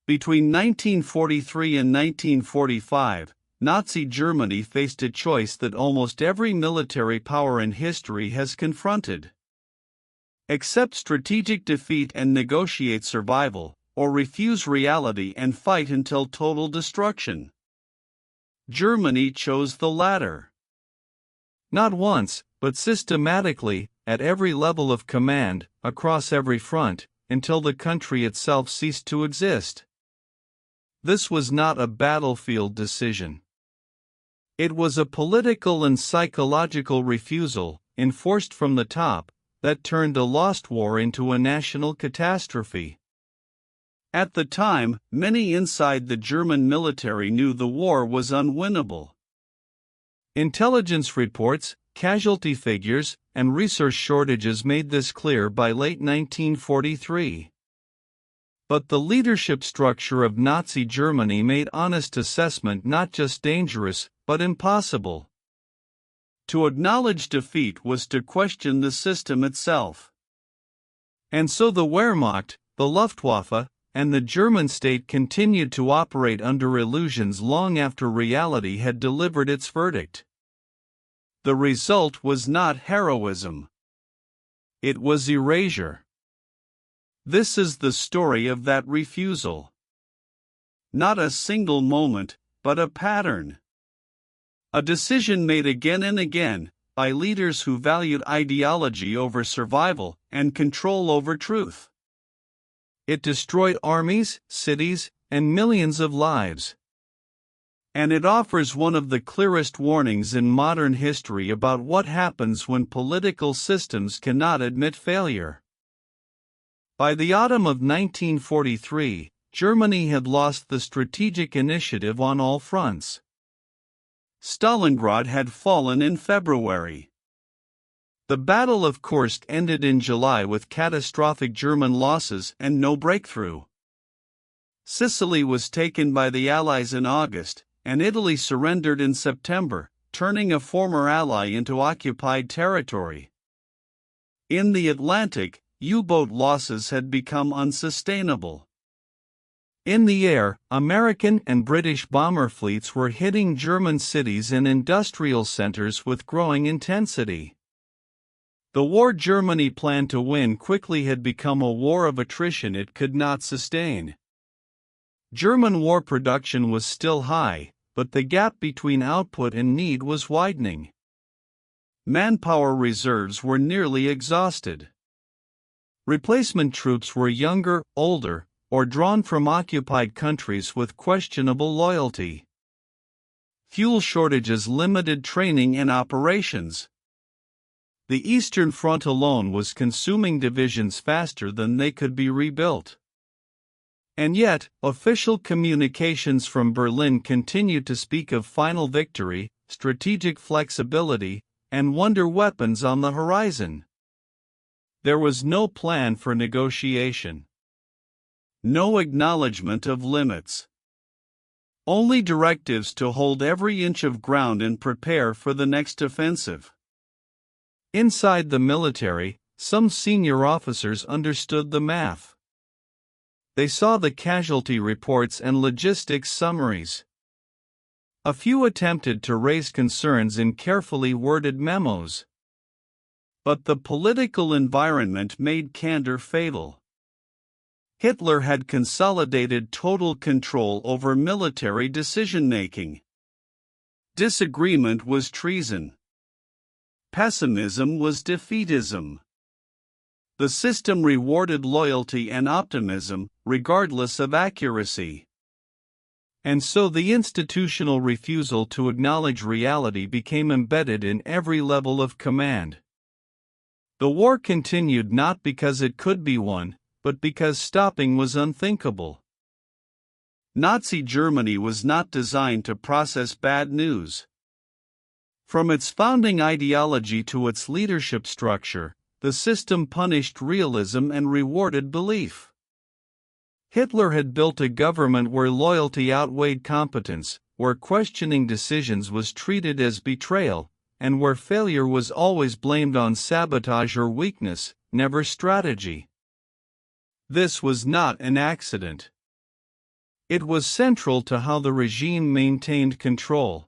Between 1943 and 1945, Nazi Germany faced a choice that almost every military power in history has confronted. Accept strategic defeat and negotiate survival, or refuse reality and fight until total destruction. Germany chose the latter. Not once, but systematically, at every level of command, across every front, until the country itself ceased to exist. This was not a battlefield decision. It was a political and psychological refusal, enforced from the top, that turned a lost war into a national catastrophe. At the time, many inside the German military knew the war was unwinnable. Intelligence reports, casualty figures, and resource shortages made this clear by late 1943. But the leadership structure of Nazi Germany made honest assessment not just dangerous, but impossible. To acknowledge defeat was to question the system itself. And so the Wehrmacht, the Luftwaffe, and the German state continued to operate under illusions long after reality had delivered its verdict. The result was not heroism. It was erasure. This is the story of that refusal. Not a single moment, but a pattern. A decision made again and again, by leaders who valued ideology over survival and control over truth. It destroyed armies, cities, and millions of lives. And it offers one of the clearest warnings in modern history about what happens when political systems cannot admit failure. By the autumn of 1943, Germany had lost the strategic initiative on all fronts. Stalingrad had fallen in February. The Battle of Kursk ended in July with catastrophic German losses and no breakthrough. Sicily was taken by the Allies in August, and Italy surrendered in September, turning a former ally into occupied territory. In the Atlantic, U-boat losses had become unsustainable. In the air, American and British bomber fleets were hitting German cities and industrial centers with growing intensity. The war Germany planned to win quickly had become a war of attrition it could not sustain. German war production was still high, but the gap between output and need was widening. Manpower reserves were nearly exhausted. Replacement troops were younger, older, or drawn from occupied countries with questionable loyalty. Fuel shortages limited training and operations. The Eastern Front alone was consuming divisions faster than they could be rebuilt. And yet, official communications from Berlin continued to speak of final victory, strategic flexibility, and wonder weapons on the horizon. There was no plan for negotiation. No acknowledgement of limits. Only directives to hold every inch of ground and prepare for the next offensive. Inside the military, some senior officers understood the math. They saw the casualty reports and logistics summaries. A few attempted to raise concerns in carefully worded memos. But the political environment made candor fatal. Hitler had consolidated total control over military decision-making. Disagreement was treason. Pessimism was defeatism. The system rewarded loyalty and optimism, regardless of accuracy. And so the institutional refusal to acknowledge reality became embedded in every level of command. The war continued not because it could be won, but because stopping was unthinkable. Nazi Germany was not designed to process bad news. From its founding ideology to its leadership structure, the system punished realism and rewarded belief. Hitler had built a government where loyalty outweighed competence, where questioning decisions was treated as betrayal, and where failure was always blamed on sabotage or weakness, never strategy. This was not an accident. It was central to how the regime maintained control.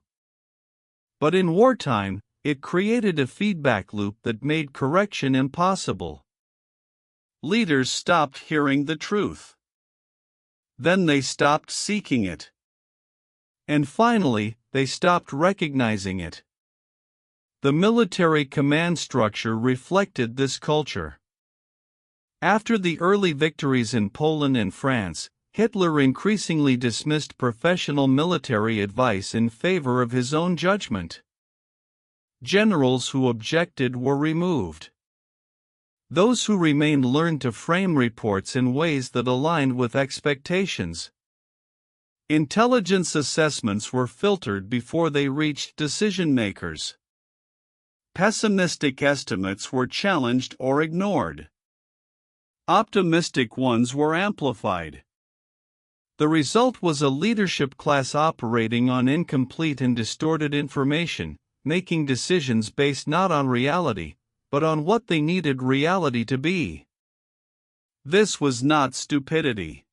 But in wartime, it created a feedback loop that made correction impossible. Leaders stopped hearing the truth. Then they stopped seeking it. And finally, they stopped recognizing it. The military command structure reflected this culture. After the early victories in Poland and France, Hitler increasingly dismissed professional military advice in favor of his own judgment. Generals who objected were removed. Those who remained learned to frame reports in ways that aligned with expectations. Intelligence assessments were filtered before they reached decision-makers. Pessimistic estimates were challenged or ignored. Optimistic ones were amplified. The result was a leadership class operating on incomplete and distorted information, making decisions based not on reality, but on what they needed reality to be. This was not stupidity.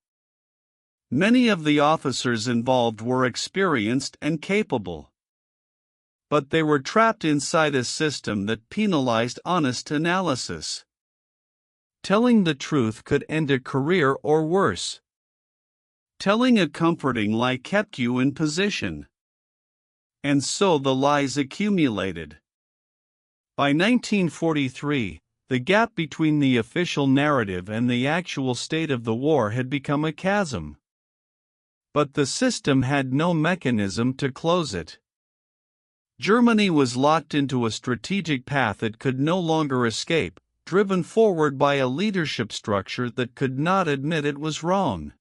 Many of the officers involved were experienced and capable. But they were trapped inside a system that penalized honest analysis. Telling the truth could end a career or worse. Telling a comforting lie kept you in position. And so the lies accumulated. By 1943, the gap between the official narrative and the actual state of the war had become a chasm. But the system had no mechanism to close it. Germany was locked into a strategic path it could no longer escape, driven forward by a leadership structure that could not admit it was wrong.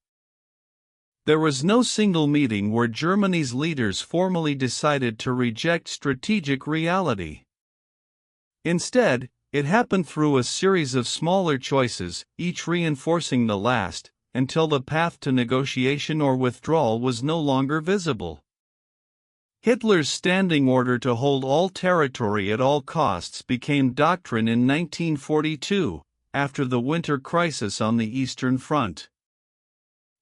There was no single meeting where Germany's leaders formally decided to reject strategic reality. Instead, it happened through a series of smaller choices, each reinforcing the last, until the path to negotiation or withdrawal was no longer visible. Hitler's standing order to hold all territory at all costs became doctrine in 1942, after the winter crisis on the Eastern Front.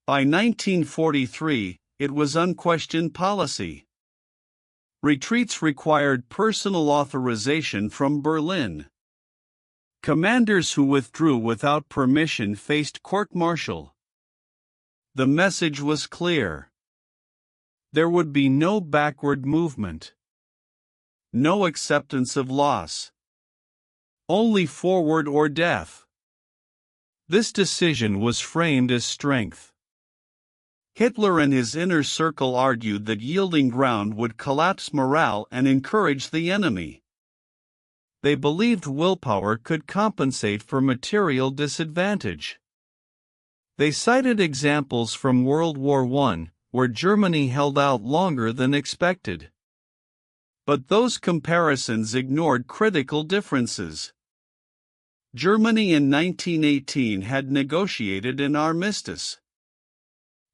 By 1943, it was unquestioned policy. Retreats required personal authorization from Berlin. Commanders who withdrew without permission faced court-martial. The message was clear. There would be no backward movement. No acceptance of loss. Only forward or death. This decision was framed as strength. Hitler and his inner circle argued that yielding ground would collapse morale and encourage the enemy. They believed willpower could compensate for material disadvantage. They cited examples from World War I, where Germany held out longer than expected. But those comparisons ignored critical differences. Germany in 1918 had negotiated an armistice.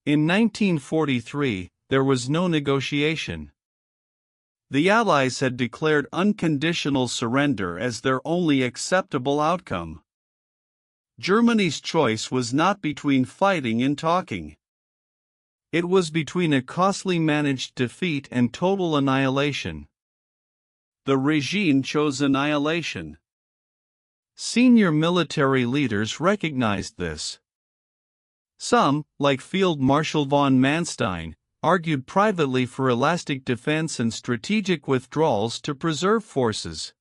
In 1943, there was no negotiation. The Allies had declared unconditional surrender as their only acceptable outcome. Germany's choice was not between fighting and talking. It was between a costly managed defeat and total annihilation. The regime chose annihilation. Senior military leaders recognized this. Some, like Field Marshal von Manstein, argued privately for elastic defense and strategic withdrawals to preserve forces.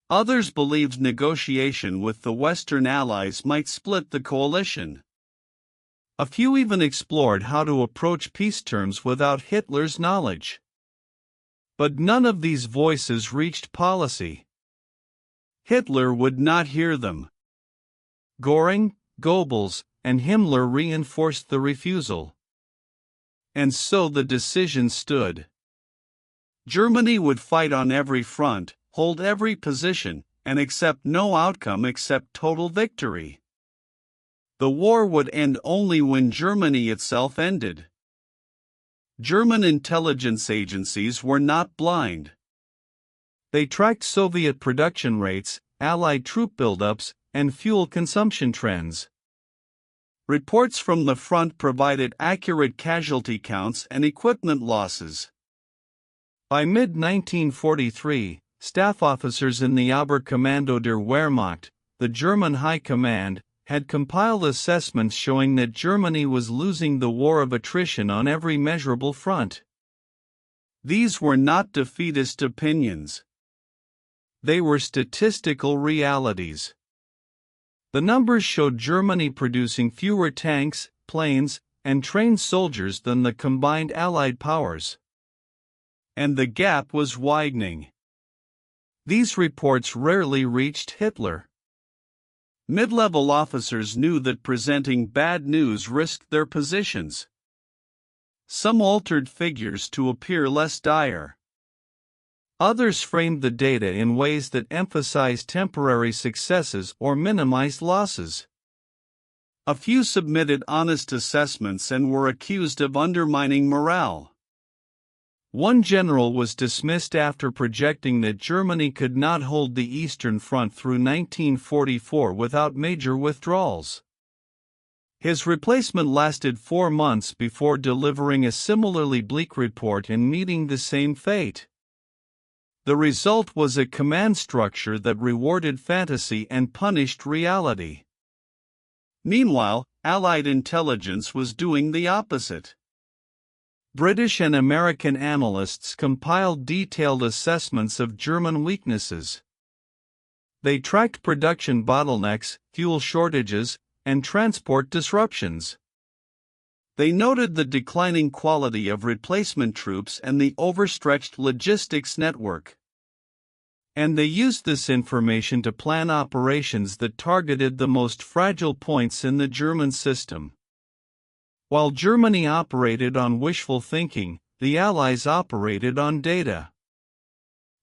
Others believed negotiation with the Western Allies might split the coalition. A few even explored how to approach peace terms without Hitler's knowledge. But none of these voices reached policy. Hitler would not hear them. Göring, Goebbels, and Himmler reinforced the refusal. And so the decision stood. Germany would fight on every front, hold every position, and accept no outcome except total victory. The war would end only when Germany itself ended. German intelligence agencies were not blind. They tracked Soviet production rates, Allied troop buildups, and fuel consumption trends. Reports from the front provided accurate casualty counts and equipment losses. By mid-1943, staff officers in the Oberkommando der Wehrmacht, the German High Command, had compiled assessments showing that Germany was losing the war of attrition on every measurable front. These were not defeatist opinions. They were statistical realities. The numbers showed Germany producing fewer tanks, planes, and trained soldiers than the combined Allied powers. And the gap was widening. These reports rarely reached Hitler. Mid-level officers knew that presenting bad news risked their positions. Some altered figures to appear less dire. Others framed the data in ways that emphasized temporary successes or minimized losses. A few submitted honest assessments and were accused of undermining morale. One general was dismissed after projecting that Germany could not hold the Eastern Front through 1944 without major withdrawals. His replacement lasted 4 months before delivering a similarly bleak report and meeting the same fate. The result was a command structure that rewarded fantasy and punished reality. Meanwhile, Allied intelligence was doing the opposite. British and American analysts compiled detailed assessments of German weaknesses. They tracked production bottlenecks, fuel shortages, and transport disruptions. They noted the declining quality of replacement troops and the overstretched logistics network. And they used this information to plan operations that targeted the most fragile points in the German system. While Germany operated on wishful thinking, the Allies operated on data.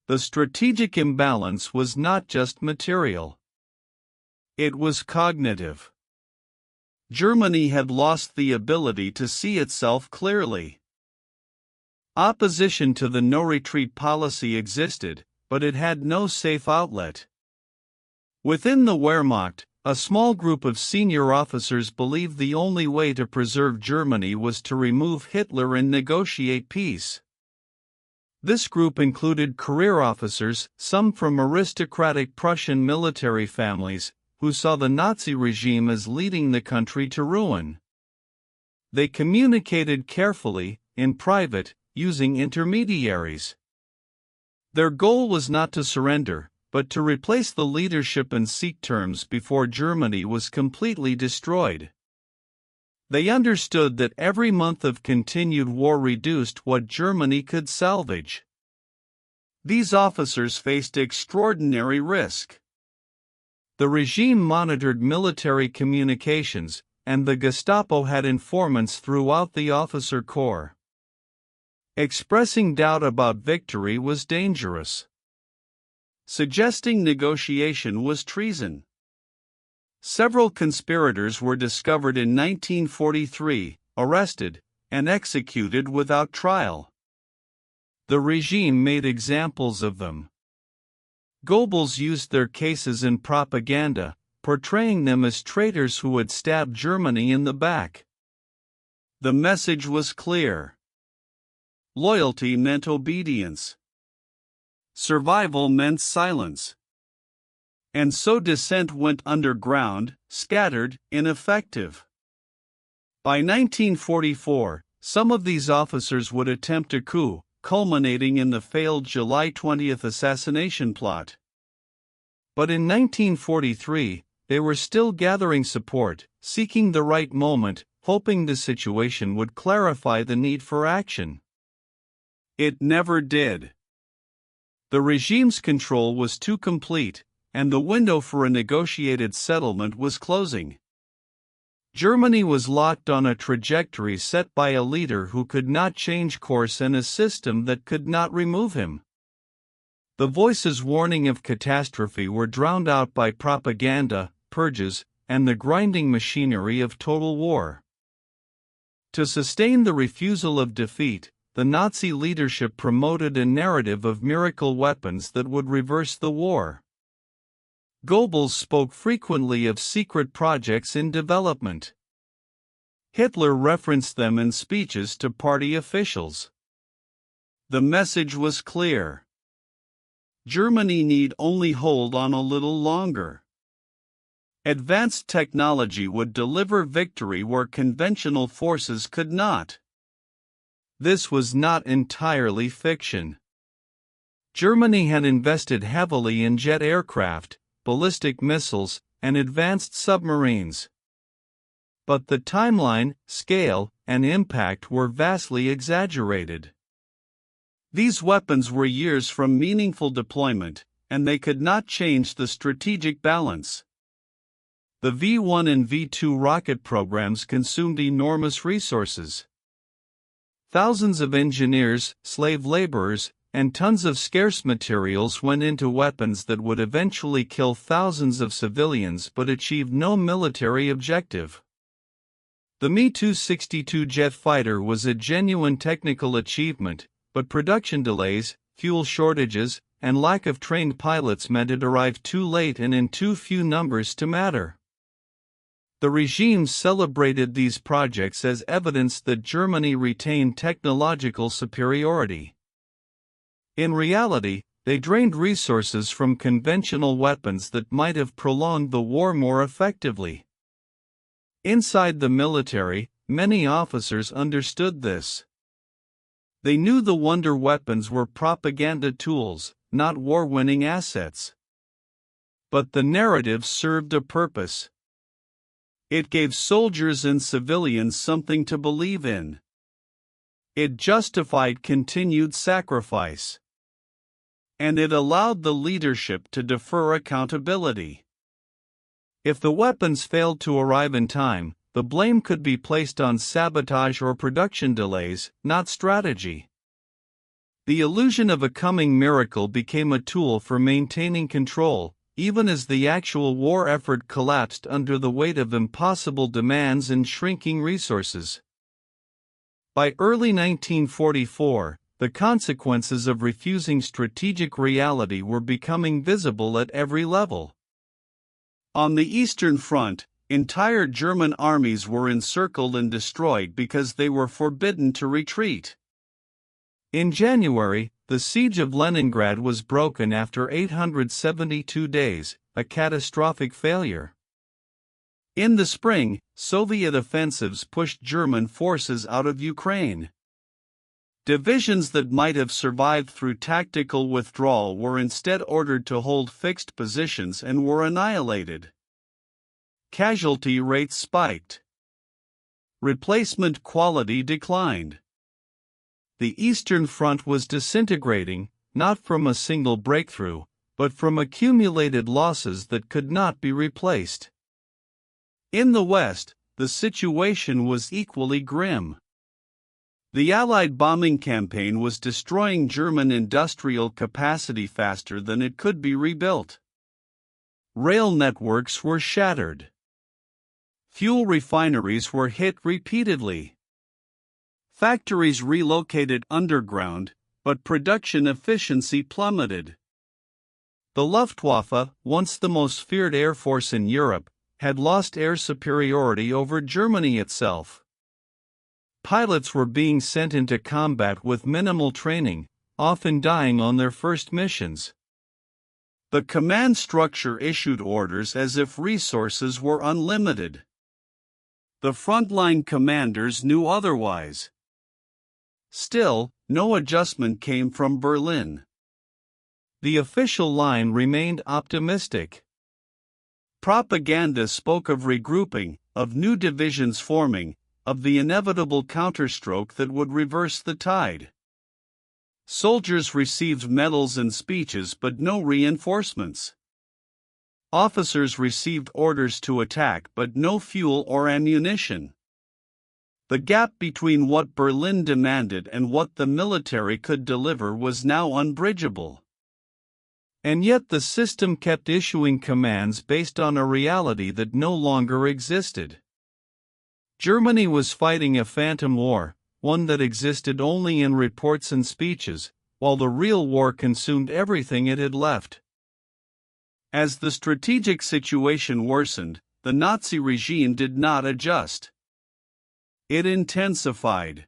The strategic imbalance was not just material. It was cognitive. Germany had lost the ability to see itself clearly. Opposition to the no-retreat policy existed, but it had no safe outlet. Within the Wehrmacht, a small group of senior officers believed the only way to preserve Germany was to remove Hitler and negotiate peace. This group included career officers, some from aristocratic Prussian military families, who saw the Nazi regime as leading the country to ruin. They communicated carefully, in private, using intermediaries. Their goal was not to surrender, but to replace the leadership and seek terms before Germany was completely destroyed. They understood that every month of continued war reduced what Germany could salvage. These officers faced extraordinary risk. The regime monitored military communications, and the Gestapo had informants throughout the officer corps. Expressing doubt about victory was dangerous. Suggesting negotiation was treason. Several conspirators were discovered in 1943, arrested, and executed without trial. The regime made examples of them. Goebbels used their cases in propaganda, portraying them as traitors who had stabbed Germany in the back. The message was clear. Loyalty meant obedience. Survival meant silence. And so dissent went underground, scattered, ineffective. By 1944, some of these officers would attempt a coup, culminating in the failed July 20 assassination plot. But in 1943, they were still gathering support, seeking the right moment, hoping the situation would clarify the need for action. It never did. The regime's control was too complete, and the window for a negotiated settlement was closing. Germany was locked on a trajectory set by a leader who could not change course and a system that could not remove him. The voices warning of catastrophe were drowned out by propaganda, purges, and the grinding machinery of total war. To sustain the refusal of defeat, the Nazi leadership promoted a narrative of miracle weapons that would reverse the war. Goebbels spoke frequently of secret projects in development. Hitler referenced them in speeches to party officials. The message was clear. Germany need only hold on a little longer. Advanced technology would deliver victory where conventional forces could not. This was not entirely fiction. Germany had invested heavily in jet aircraft, ballistic missiles, and advanced submarines. But the timeline, scale, and impact were vastly exaggerated. These weapons were years from meaningful deployment, and they could not change the strategic balance. The V-1 and V-2 rocket programs consumed enormous resources. Thousands of engineers, slave laborers, and tons of scarce materials went into weapons that would eventually kill thousands of civilians but achieve no military objective. The Mi-262 jet fighter was a genuine technical achievement, but production delays, fuel shortages, and lack of trained pilots meant it arrived too late and in too few numbers to matter. The regime celebrated these projects as evidence that Germany retained technological superiority. In reality, they drained resources from conventional weapons that might have prolonged the war more effectively. Inside the military, many officers understood this. They knew the wonder weapons were propaganda tools, not war-winning assets. But the narrative served a purpose. It gave soldiers and civilians something to believe in. It justified continued sacrifice. And it allowed the leadership to defer accountability. If the weapons failed to arrive in time, the blame could be placed on sabotage or production delays, not strategy. The illusion of a coming miracle became a tool for maintaining control, even as the actual war effort collapsed under the weight of impossible demands and shrinking resources. By early 1944, the consequences of refusing strategic reality were becoming visible at every level. On the Eastern Front, entire German armies were encircled and destroyed because they were forbidden to retreat. In January, the siege of Leningrad was broken after 872 days, a catastrophic failure. In the spring, Soviet offensives pushed German forces out of Ukraine. Divisions that might have survived through tactical withdrawal were instead ordered to hold fixed positions and were annihilated. Casualty rates spiked. Replacement quality declined. The Eastern Front was disintegrating, not from a single breakthrough, but from accumulated losses that could not be replaced. In the West, the situation was equally grim. The Allied bombing campaign was destroying German industrial capacity faster than it could be rebuilt. Rail networks were shattered. Fuel refineries were hit repeatedly. Factories relocated underground, but production efficiency plummeted. The Luftwaffe, once the most feared air force in Europe, had lost air superiority over Germany itself. Pilots were being sent into combat with minimal training, often dying on their first missions. The command structure issued orders as if resources were unlimited. The frontline commanders knew otherwise. Still, no adjustment came from Berlin. The official line remained optimistic. Propaganda spoke of regrouping, of new divisions forming, of the inevitable counterstroke that would reverse the tide. Soldiers received medals and speeches but no reinforcements. Officers received orders to attack but no fuel or ammunition. The gap between what Berlin demanded and what the military could deliver was now unbridgeable. And yet the system kept issuing commands based on a reality that no longer existed. Germany was fighting a phantom war, one that existed only in reports and speeches, while the real war consumed everything it had left. As the strategic situation worsened, the Nazi regime did not adjust. It intensified.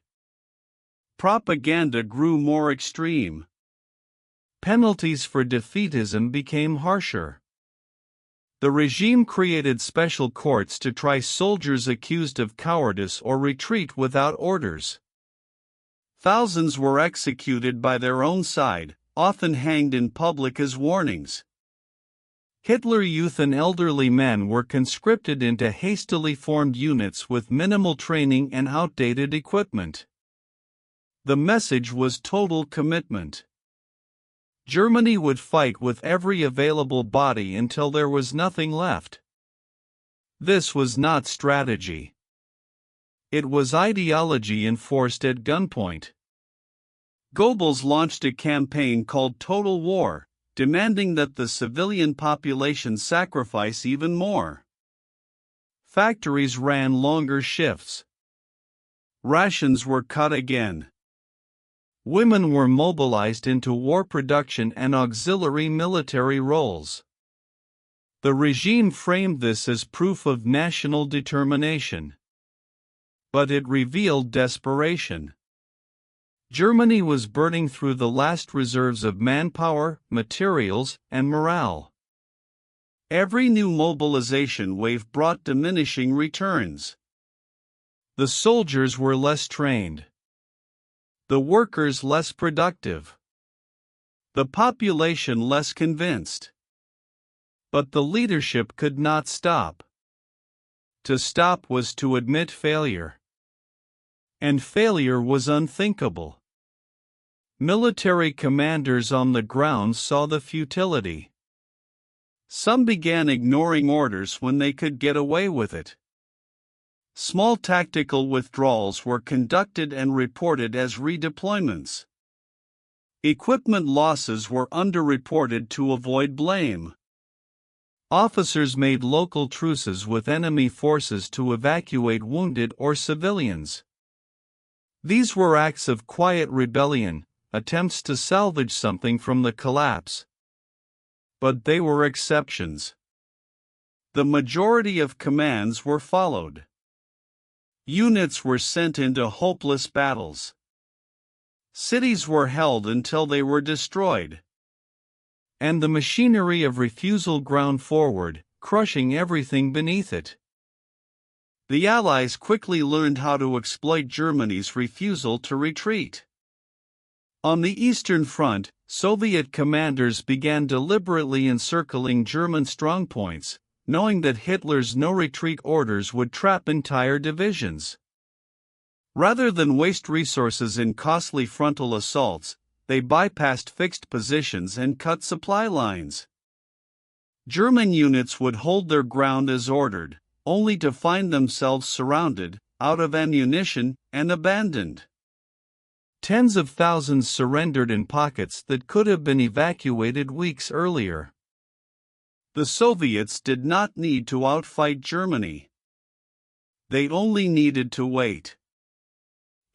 Propaganda grew more extreme. Penalties for defeatism became harsher. The regime created special courts to try soldiers accused of cowardice or retreat without orders. Thousands were executed by their own side, often hanged in public as warnings. Hitler Youth and elderly men were conscripted into hastily formed units with minimal training and outdated equipment. The message was total commitment. Germany would fight with every available body until there was nothing left. This was not strategy. It was ideology enforced at gunpoint. Goebbels launched a campaign called Total War, demanding that the civilian population sacrifice even more. Factories ran longer shifts. Rations were cut again. Women were mobilized into war production and auxiliary military roles. The regime framed this as proof of national determination. But it revealed desperation. Germany was burning through the last reserves of manpower, materials, and morale. Every new mobilization wave brought diminishing returns. The soldiers were less trained. The workers less productive. The population less convinced. But the leadership could not stop. To stop was to admit failure. And failure was unthinkable. Military commanders on the ground saw the futility. Some began ignoring orders when they could get away with it. Small tactical withdrawals were conducted and reported as redeployments. Equipment losses were underreported to avoid blame. Officers made local truces with enemy forces to evacuate wounded or civilians. These were acts of quiet rebellion, attempts to salvage something from the collapse. But they were exceptions. The majority of commands were followed. Units were sent into hopeless battles. Cities were held until they were destroyed. And the machinery of refusal ground forward, crushing everything beneath it. The Allies quickly learned how to exploit Germany's refusal to retreat. On the Eastern Front, Soviet commanders began deliberately encircling German strongpoints, knowing that Hitler's no-retreat orders would trap entire divisions. Rather than waste resources in costly frontal assaults, they bypassed fixed positions and cut supply lines. German units would hold their ground as ordered, only to find themselves surrounded, out of ammunition, and abandoned. Tens of thousands surrendered in pockets that could have been evacuated weeks earlier. The Soviets did not need to outfight Germany. They only needed to wait.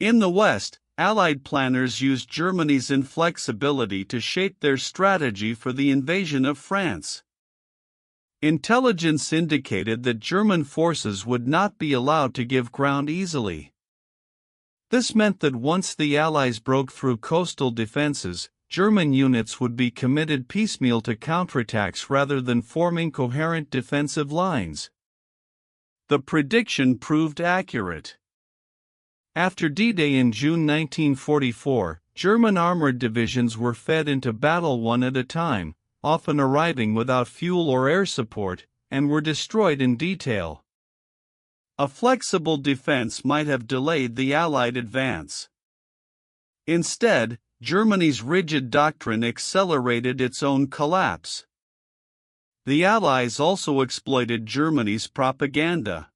In the West, Allied planners used Germany's inflexibility to shape their strategy for the invasion of France. Intelligence indicated that German forces would not be allowed to give ground easily. This meant that once the Allies broke through coastal defenses, German units would be committed piecemeal to counterattacks rather than forming coherent defensive lines. The prediction proved accurate. After D-Day in June 1944, German armored divisions were fed into battle one at a time, often arriving without fuel or air support, and were destroyed in detail. A flexible defense might have delayed the Allied advance. Instead, Germany's rigid doctrine accelerated its own collapse. The Allies also exploited Germany's propaganda.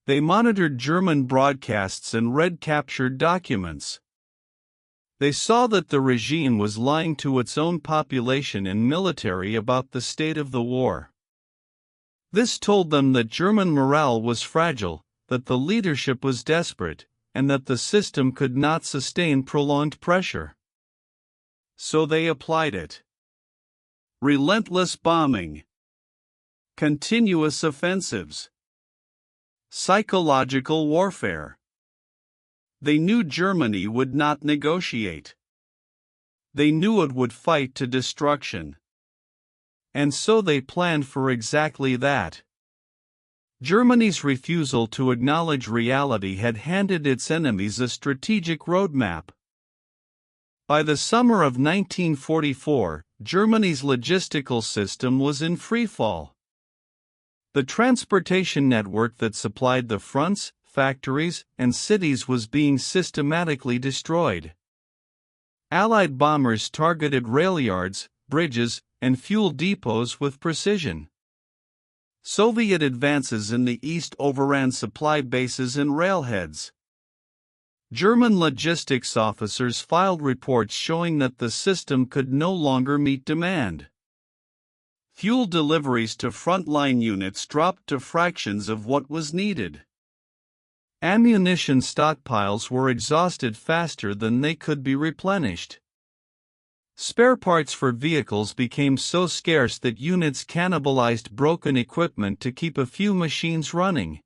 They monitored German broadcasts and read captured documents. They saw that the regime was lying to its own population and military about the state of the war. This told them that German morale was fragile, that the leadership was desperate, and that the system could not sustain prolonged pressure. So they applied it. Relentless bombing. Continuous offensives. Psychological warfare. They knew Germany would not negotiate. They knew it would fight to destruction. And so they planned for exactly that. Germany's refusal to acknowledge reality had handed its enemies a strategic roadmap. By the summer of 1944, Germany's logistical system was in freefall. The transportation network that supplied the fronts, factories, and cities was being systematically destroyed. Allied bombers targeted railyards, bridges, and fuel depots with precision. Soviet advances in the east overran supply bases and railheads. German logistics officers filed reports showing that the system could no longer meet demand. Fuel deliveries to frontline units dropped to fractions of what was needed. Ammunition stockpiles were exhausted faster than they could be replenished. Spare parts for vehicles became so scarce that units cannibalized broken equipment to keep a few machines running.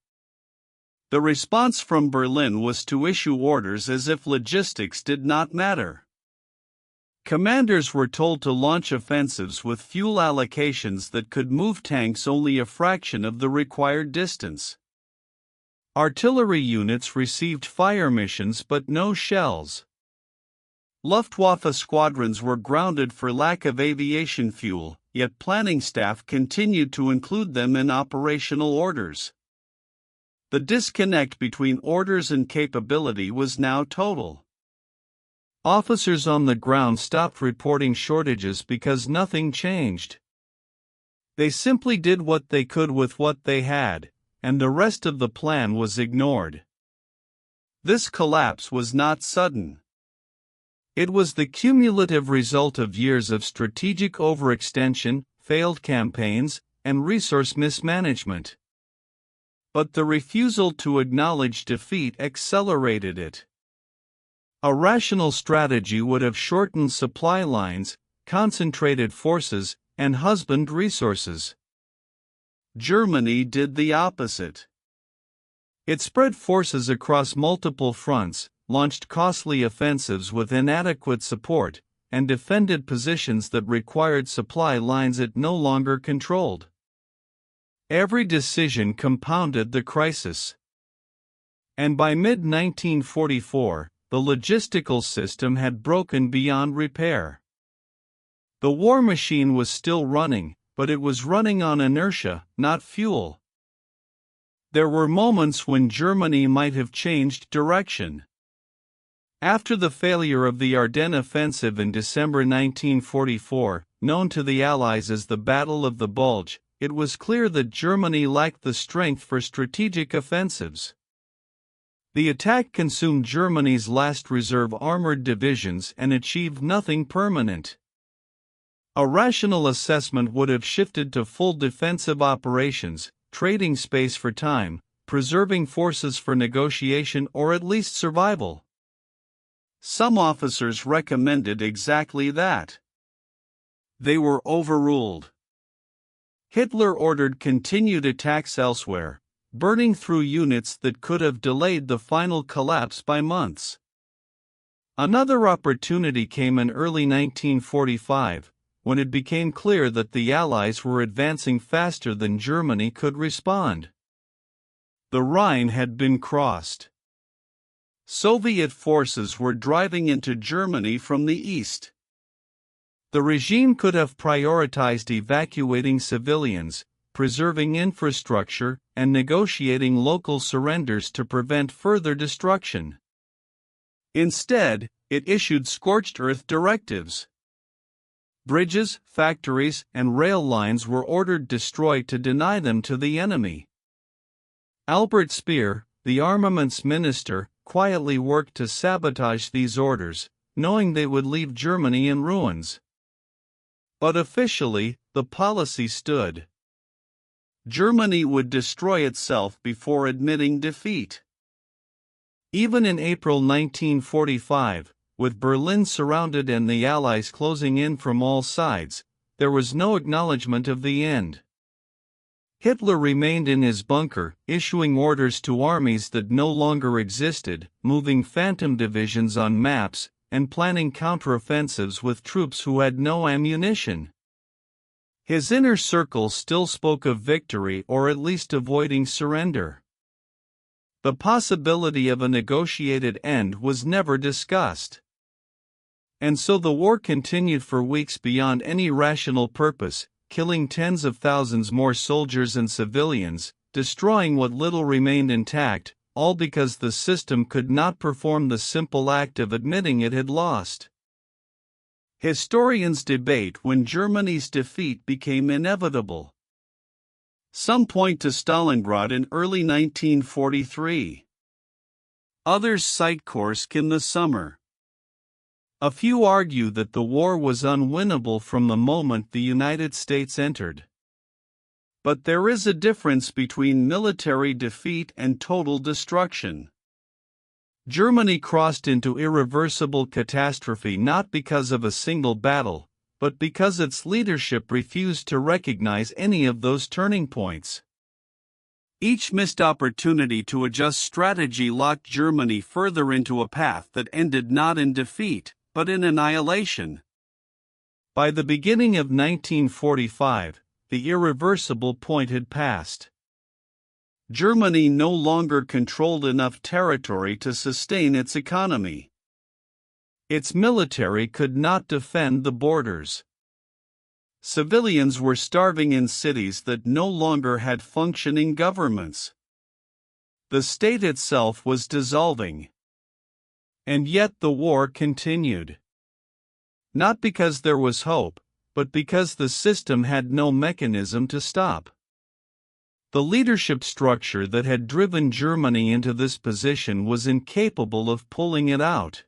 The response from Berlin was to issue orders as if logistics did not matter. Commanders were told to launch offensives with fuel allocations that could move tanks only a fraction of the required distance. Artillery units received fire missions but no shells. Luftwaffe squadrons were grounded for lack of aviation fuel, yet planning staff continued to include them in operational orders. The disconnect between orders and capability was now total. Officers on the ground stopped reporting shortages because nothing changed. They simply did what they could with what they had, and the rest of the plan was ignored. This collapse was not sudden. It was the cumulative result of years of strategic overextension, failed campaigns, and resource mismanagement. But the refusal to acknowledge defeat accelerated it. A rational strategy would have shortened supply lines, concentrated forces, and husbanded resources. Germany did the opposite. It spread forces across multiple fronts, launched costly offensives with inadequate support, and defended positions that required supply lines it no longer controlled. Every decision compounded the crisis. And by mid-1944, the logistical system had broken beyond repair. The war machine was still running, but it was running on inertia, not fuel. There were moments when Germany might have changed direction. After the failure of the Ardennes offensive in December 1944, known to the Allies as the Battle of the Bulge, it was clear that Germany lacked the strength for strategic offensives. The attack consumed Germany's last reserve armored divisions and achieved nothing permanent. A rational assessment would have shifted to full defensive operations, trading space for time, preserving forces for negotiation or at least survival. Some officers recommended exactly that. They were overruled. Hitler ordered continued attacks elsewhere, burning through units that could have delayed the final collapse by months. Another opportunity came in early 1945, when it became clear that the Allies were advancing faster than Germany could respond. The Rhine had been crossed. Soviet forces were driving into Germany from the east. The regime could have prioritized evacuating civilians, preserving infrastructure, and negotiating local surrenders to prevent further destruction. Instead, it issued scorched earth directives. Bridges, factories, and rail lines were ordered destroyed to deny them to the enemy. Albert Speer, the armaments minister, quietly worked to sabotage these orders, knowing they would leave Germany in ruins. But officially, the policy stood. Germany would destroy itself before admitting defeat. Even in April 1945, with Berlin surrounded and the Allies closing in from all sides, there was no acknowledgement of the end. Hitler remained in his bunker, issuing orders to armies that no longer existed, moving phantom divisions on maps, and planning counteroffensives with troops who had no ammunition. His inner circle still spoke of victory or at least avoiding surrender. The possibility of a negotiated end was never discussed. And so the war continued for weeks beyond any rational purpose, killing tens of thousands more soldiers and civilians, destroying what little remained intact, all because the system could not perform the simple act of admitting it had lost. Historians debate when Germany's defeat became inevitable. Some point to Stalingrad in early 1943. Others cite Kursk in the summer. A few argue that the war was unwinnable from the moment the United States entered. But there is a difference between military defeat and total destruction. Germany crossed into irreversible catastrophe not because of a single battle, but because its leadership refused to recognize any of those turning points. Each missed opportunity to adjust strategy locked Germany further into a path that ended not in defeat, but in annihilation. By the beginning of 1945, the irreversible point had passed. Germany no longer controlled enough territory to sustain its economy. Its military could not defend the borders. Civilians were starving in cities that no longer had functioning governments. The state itself was dissolving. And yet the war continued. Not because there was hope, but because the system had no mechanism to stop. The leadership structure that had driven Germany into this position was incapable of pulling it out.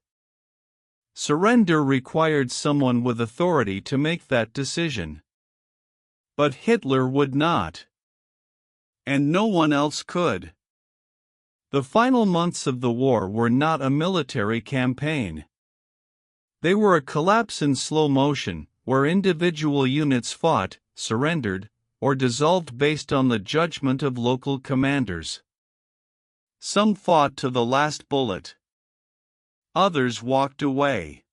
Surrender required someone with authority to make that decision. But Hitler would not. And no one else could. The final months of the war were not a military campaign. They were a collapse in slow motion, where individual units fought, surrendered, or dissolved based on the judgment of local commanders. Some fought to the last bullet. Others walked away.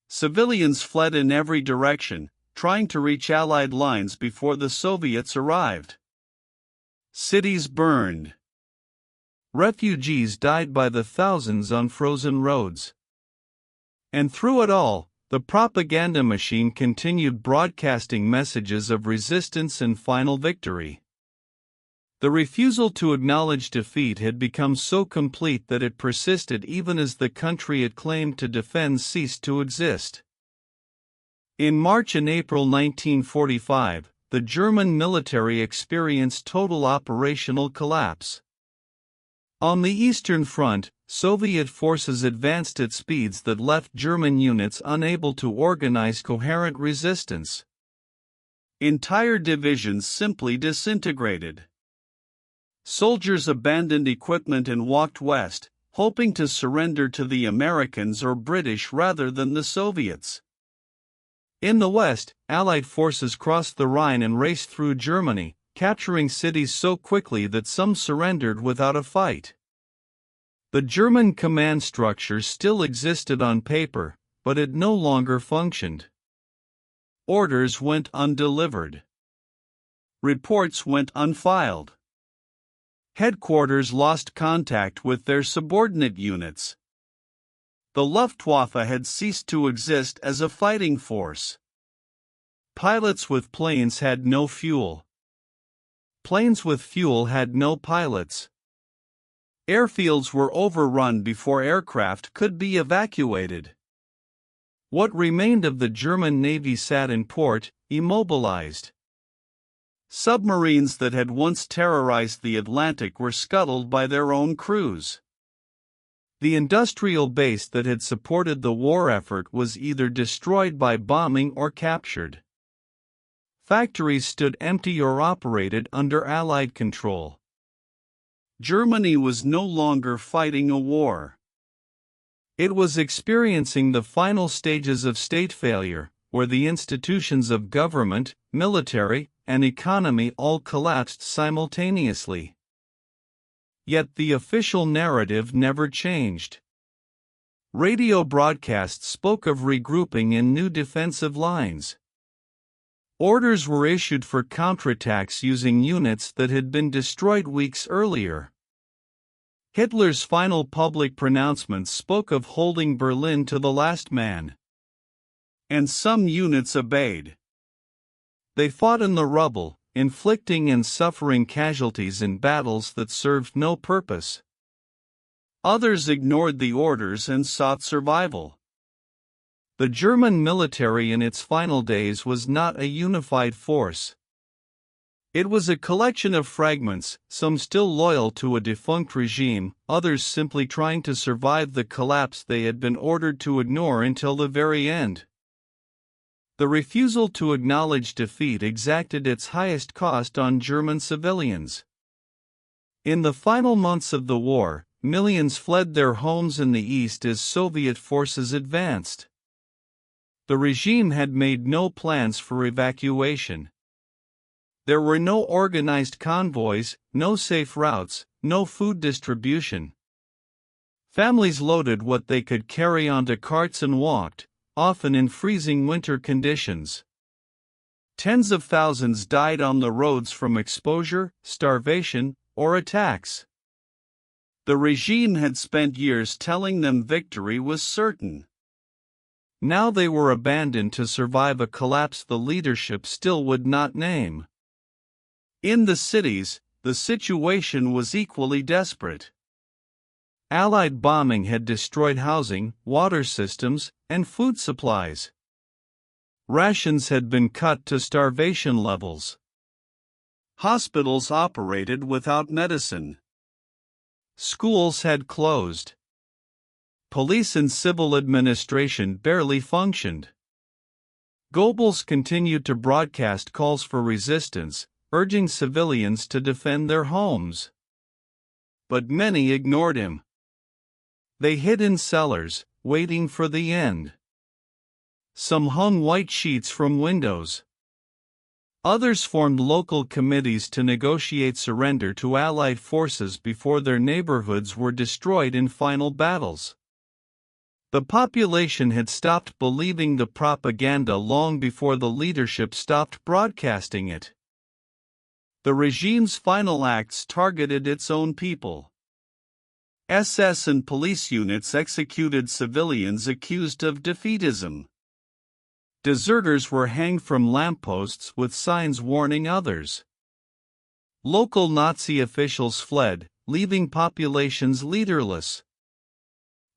Civilians fled in every direction, trying to reach Allied lines before the Soviets arrived. Cities burned. Refugees died by the thousands on frozen roads. And through it all, the propaganda machine continued broadcasting messages of resistance and final victory. The refusal to acknowledge defeat had become so complete that it persisted even as the country it claimed to defend ceased to exist. In March and April 1945, the German military experienced total operational collapse. On the Eastern Front, Soviet forces advanced at speeds that left German units unable to organize coherent resistance. Entire divisions simply disintegrated. Soldiers abandoned equipment and walked west, hoping to surrender to the Americans or British rather than the Soviets. In the West, Allied forces crossed the Rhine and raced through Germany, capturing cities so quickly that some surrendered without a fight. The German command structure still existed on paper, but it no longer functioned. Orders went undelivered. Reports went unfiled. Headquarters lost contact with their subordinate units. The Luftwaffe had ceased to exist as a fighting force. Pilots with planes had no fuel. Planes with fuel had no pilots. Airfields were overrun before aircraft could be evacuated. What remained of the German Navy sat in port, immobilized. Submarines that had once terrorized the Atlantic were scuttled by their own crews. The industrial base that had supported the war effort was either destroyed by bombing or captured. Factories stood empty or operated under Allied control. Germany was no longer fighting a war. It was experiencing the final stages of state failure, where the institutions of government, military, and economy all collapsed simultaneously. Yet the official narrative never changed. Radio broadcasts spoke of regrouping in new defensive lines. Orders were issued for counterattacks using units that had been destroyed weeks earlier. Hitler's final public pronouncements spoke of holding Berlin to the last man. And some units obeyed. They fought in the rubble, inflicting and suffering casualties in battles that served no purpose. Others ignored the orders and sought survival. The German military in its final days was not a unified force. It was a collection of fragments, some still loyal to a defunct regime, others simply trying to survive the collapse they had been ordered to ignore until the very end. The refusal to acknowledge defeat exacted its highest cost on German civilians. In the final months of the war, millions fled their homes in the east as Soviet forces advanced. The regime had made no plans for evacuation. There were no organized convoys, no safe routes, no food distribution. Families loaded what they could carry onto carts and walked, often in freezing winter conditions. Tens of thousands died on the roads from exposure, starvation, or attacks. The regime had spent years telling them victory was certain. Now they were abandoned to survive a collapse the leadership still would not name. In the cities, the situation was equally desperate. Allied bombing had destroyed housing, water systems, and food supplies. Rations had been cut to starvation levels. Hospitals operated without medicine. Schools had closed. Police and civil administration barely functioned. Goebbels continued to broadcast calls for resistance, urging civilians to defend their homes. But many ignored him. They hid in cellars, waiting for the end. Some hung white sheets from windows. Others formed local committees to negotiate surrender to Allied forces before their neighborhoods were destroyed in final battles. The population had stopped believing the propaganda long before the leadership stopped broadcasting it. The regime's final acts targeted its own people. SS and police units executed civilians accused of defeatism. Deserters were hanged from lampposts with signs warning others. Local Nazi officials fled, leaving populations leaderless.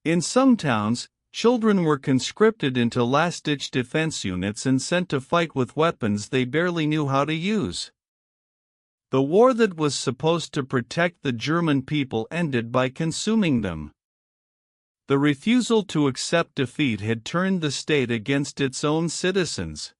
In some towns, children were conscripted into last-ditch defense units and sent to fight with weapons they barely knew how to use. The war that was supposed to protect the German people ended by consuming them. The refusal to accept defeat had turned the state against its own citizens.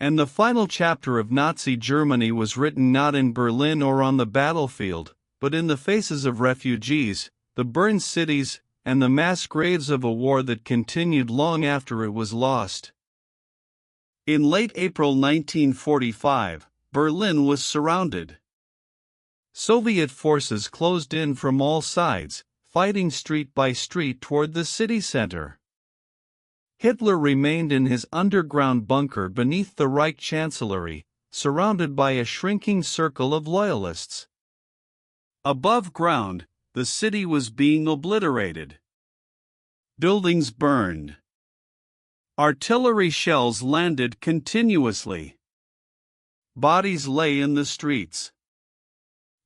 And the final chapter of Nazi Germany was written not in Berlin or on the battlefield, but in the faces of refugees, the burned cities, and the mass graves of a war that continued long after it was lost. In late April 1945, Berlin was surrounded. Soviet forces closed in from all sides, fighting street by street toward the city center. Hitler remained in his underground bunker beneath the Reich Chancellery, surrounded by a shrinking circle of loyalists. Above ground, the city was being obliterated. Buildings burned. Artillery shells landed continuously. Bodies lay in the streets.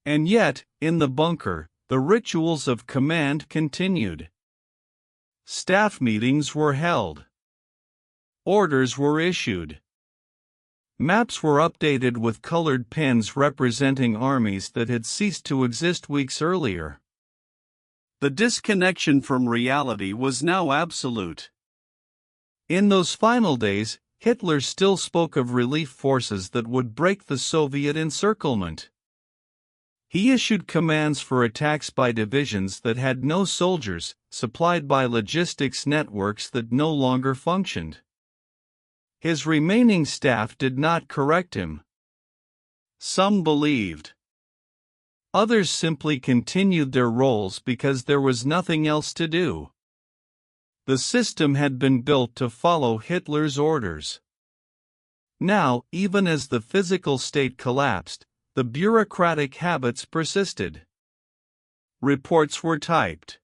And yet, in the bunker, the rituals of command continued. Staff meetings were held. Orders were issued. Maps were updated with colored pins representing armies that had ceased to exist weeks earlier. The disconnection from reality was now absolute. In those final days, Hitler still spoke of relief forces that would break the Soviet encirclement. He issued commands for attacks by divisions that had no soldiers, supplied by logistics networks that no longer functioned. His remaining staff did not correct him. Some believed. Others simply continued their roles because there was nothing else to do. The system had been built to follow Hitler's orders. Now, even as the physical state collapsed, the bureaucratic habits persisted. Reports were typed.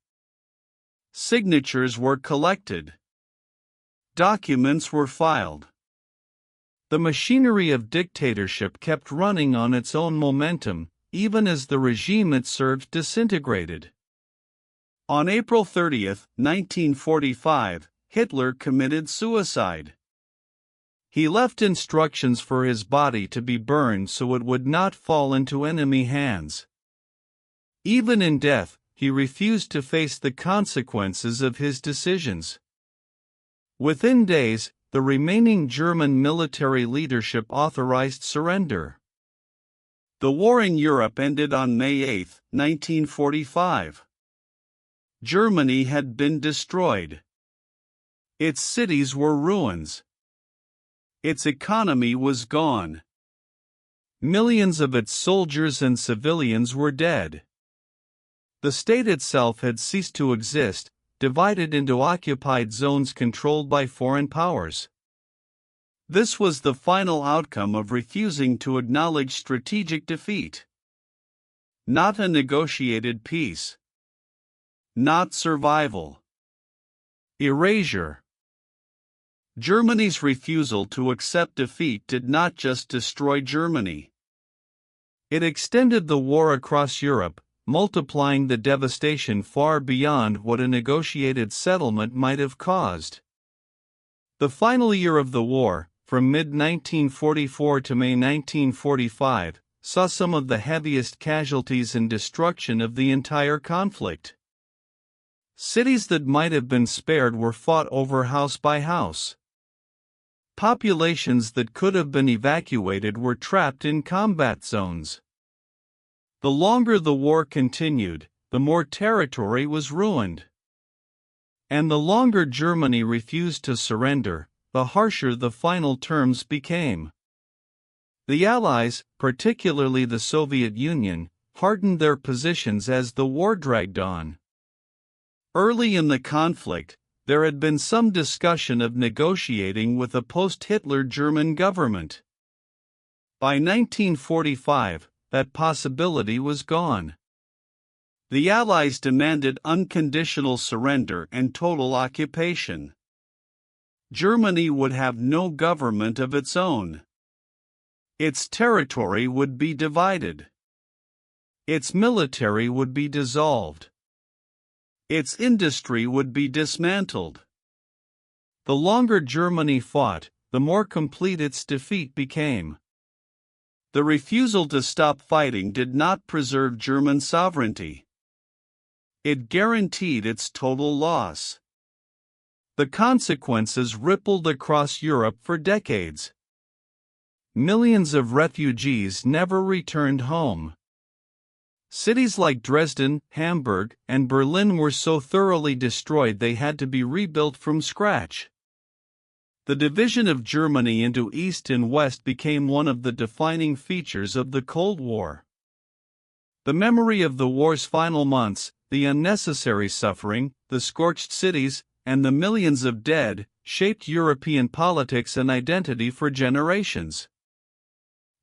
Signatures were collected. Documents were filed. The machinery of dictatorship kept running on its own momentum, even as the regime it served disintegrated. On April 30, 1945, Hitler committed suicide. He left instructions for his body to be burned so it would not fall into enemy hands. Even in death, he refused to face the consequences of his decisions. Within days, the remaining German military leadership authorized surrender. The war in Europe ended on May 8, 1945. Germany had been destroyed. Its cities were ruins. Its economy was gone. Millions of its soldiers and civilians were dead. The state itself had ceased to exist, divided into occupied zones controlled by foreign powers. This was the final outcome of refusing to acknowledge strategic defeat. Not a negotiated peace. Not survival. Erasure. Germany's refusal to accept defeat did not just destroy Germany. It extended the war across Europe, multiplying the devastation far beyond what a negotiated settlement might have caused. The final year of the war, from mid-1944 to May 1945, saw some of the heaviest casualties and destruction of the entire conflict. Cities that might have been spared were fought over house by house. Populations that could have been evacuated were trapped in combat zones. The longer the war continued, the more territory was ruined. And the longer Germany refused to surrender, the harsher the final terms became. The Allies, particularly the Soviet Union, hardened their positions as the war dragged on. Early in the conflict, there had been some discussion of negotiating with a post-Hitler German government. By 1945, that possibility was gone. The Allies demanded unconditional surrender and total occupation. Germany would have no government of its own. Its territory would be divided. Its military would be dissolved. Its industry would be dismantled. The longer Germany fought, the more complete its defeat became. The refusal to stop fighting did not preserve German sovereignty. It guaranteed its total loss. The consequences rippled across Europe for decades. Millions of refugees never returned home. Cities like Dresden, Hamburg, and Berlin were so thoroughly destroyed they had to be rebuilt from scratch. The division of Germany into East and West became one of the defining features of the Cold War. The memory of the war's final months, the unnecessary suffering, the scorched cities, and the millions of dead, shaped European politics and identity for generations.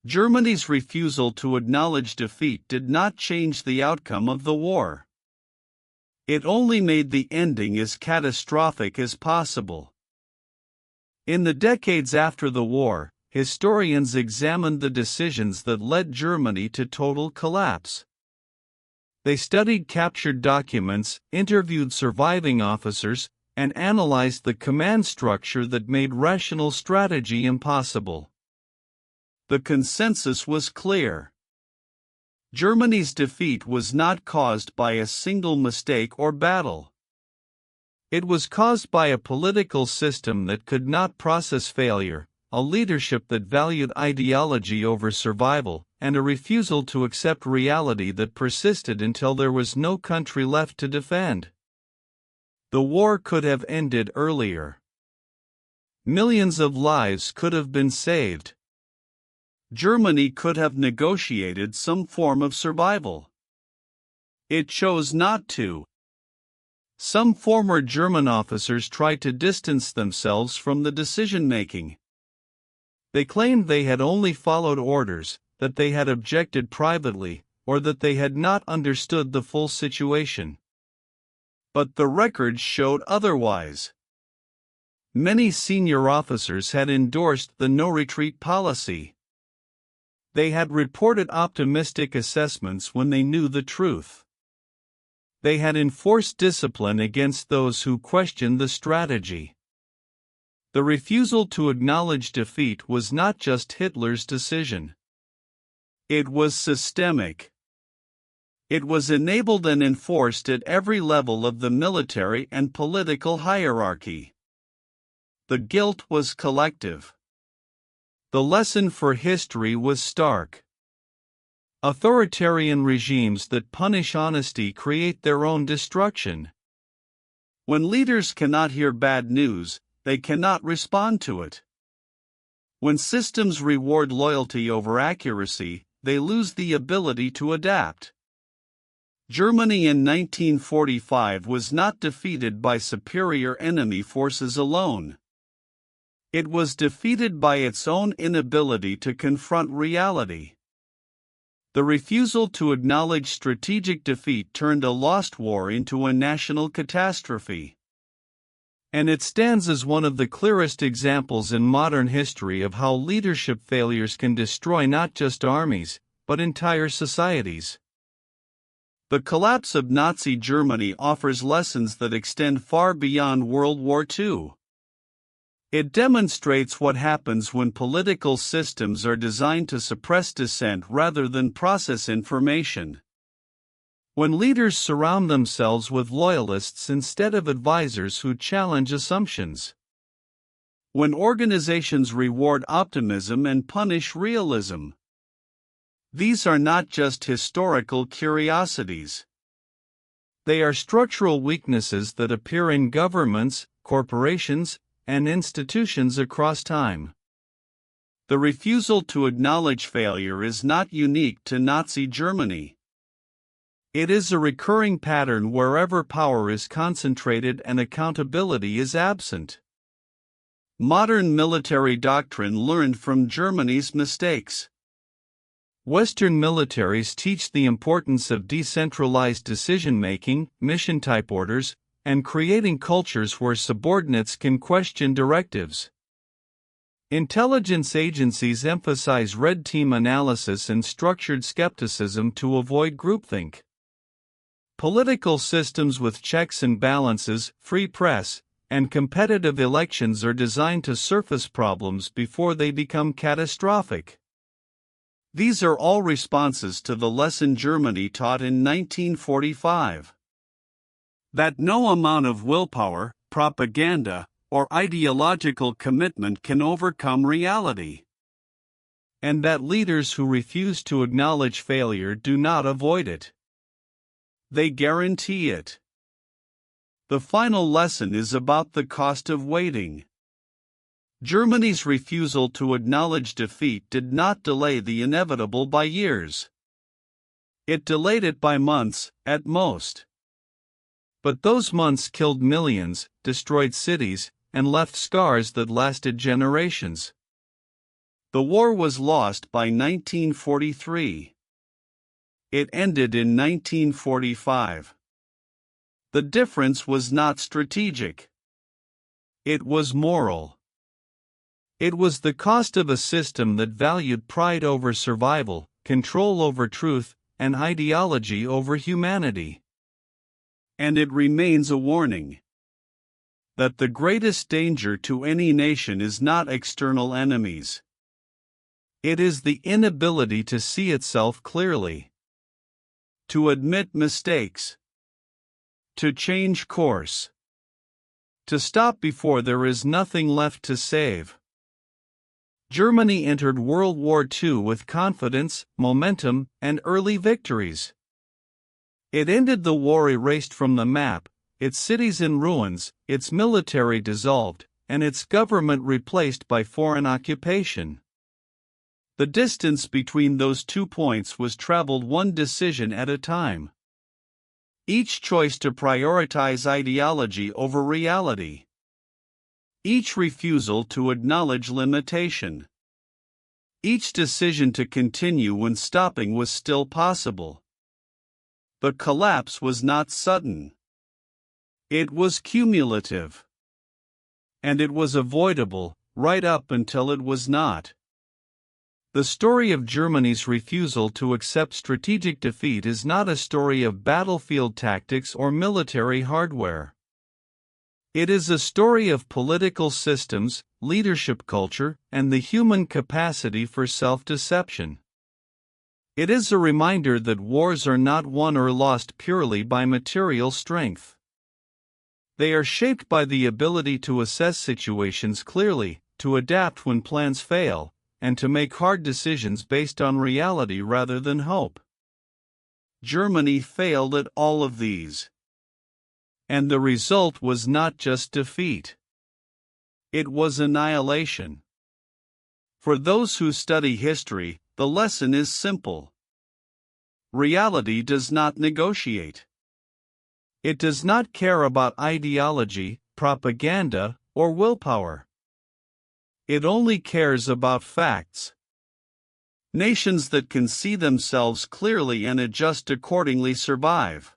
Germany's refusal to acknowledge defeat did not change the outcome of the war. It only made the ending as catastrophic as possible. In the decades after the war, historians examined the decisions that led Germany to total collapse. They studied captured documents, interviewed surviving officers, and analyzed the command structure that made rational strategy impossible. The consensus was clear. Germany's defeat was not caused by a single mistake or battle. It was caused by a political system that could not process failure, a leadership that valued ideology over survival, and a refusal to accept reality that persisted until there was no country left to defend. The war could have ended earlier. Millions of lives could have been saved. Germany could have negotiated some form of survival. It chose not to. Some former German officers tried to distance themselves from the decision-making. They claimed they had only followed orders, that they had objected privately, or that they had not understood the full situation. But the records showed otherwise. Many senior officers had endorsed the no-retreat policy. They had reported optimistic assessments when they knew the truth. They had enforced discipline against those who questioned the strategy. The refusal to acknowledge defeat was not just Hitler's decision. It was systemic. It was enabled and enforced at every level of the military and political hierarchy. The guilt was collective. The lesson for history was stark. Authoritarian regimes that punish honesty create their own destruction. When leaders cannot hear bad news, they cannot respond to it. When systems reward loyalty over accuracy, they lose the ability to adapt. Germany in 1945 was not defeated by superior enemy forces alone. It was defeated by its own inability to confront reality. The refusal to acknowledge strategic defeat turned a lost war into a national catastrophe. And it stands as one of the clearest examples in modern history of how leadership failures can destroy not just armies, but entire societies. The collapse of Nazi Germany offers lessons that extend far beyond World War II. It demonstrates what happens when political systems are designed to suppress dissent rather than process information. When leaders surround themselves with loyalists instead of advisors who challenge assumptions. When organizations reward optimism and punish realism. These are not just historical curiosities. They are structural weaknesses that appear in governments, corporations, and institutions across time. The refusal to acknowledge failure is not unique to Nazi Germany. It is a recurring pattern wherever power is concentrated and accountability is absent. Modern military doctrine learned from Germany's mistakes. Western militaries teach the importance of decentralized decision-making, mission-type orders, and creating cultures where subordinates can question directives. Intelligence agencies emphasize red team analysis and structured skepticism to avoid groupthink. Political systems with checks and balances, free press, and competitive elections are designed to surface problems before they become catastrophic. These are all responses to the lesson Germany taught in 1945. That no amount of willpower, propaganda, or ideological commitment can overcome reality. And that leaders who refuse to acknowledge failure do not avoid it. They guarantee it. The final lesson is about the cost of waiting. Germany's refusal to acknowledge defeat did not delay the inevitable by years. It delayed it by months, at most. But those months killed millions, destroyed cities, and left scars that lasted generations. The war was lost by 1943. It ended in 1945. The difference was not strategic. It was moral. It was the cost of a system that valued pride over survival, control over truth, and ideology over humanity. And it remains a warning that the greatest danger to any nation is not external enemies. It is the inability to see itself clearly, to admit mistakes, to change course, to stop before there is nothing left to save. Germany entered World War II with confidence, momentum, and early victories. It ended the war erased from the map, its cities in ruins, its military dissolved, and its government replaced by foreign occupation. The distance between those 2 points was traveled one decision at a time. Each choice to prioritize ideology over reality. Each refusal to acknowledge limitation. Each decision to continue when stopping was still possible. But collapse was not sudden. It was cumulative. And it was avoidable, right up until it was not. The story of Germany's refusal to accept strategic defeat is not a story of battlefield tactics or military hardware. It is a story of political systems, leadership culture, and the human capacity for self-deception. It is a reminder that wars are not won or lost purely by material strength. They are shaped by the ability to assess situations clearly, to adapt when plans fail, and to make hard decisions based on reality rather than hope. Germany failed at all of these. And the result was not just defeat. It was annihilation. For those who study history, the lesson is simple. Reality does not negotiate. It does not care about ideology, propaganda, or willpower. It only cares about facts. Nations that can see themselves clearly and adjust accordingly survive.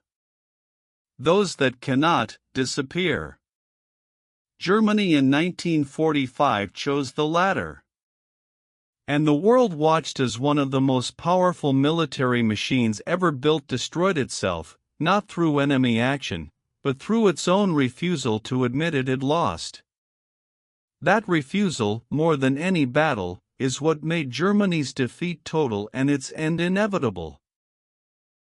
Those that cannot, disappear. Germany in 1945 chose the latter. And the world watched as one of the most powerful military machines ever built destroyed itself, not through enemy action, but through its own refusal to admit it had lost. That refusal, more than any battle, is what made Germany's defeat total and its end inevitable.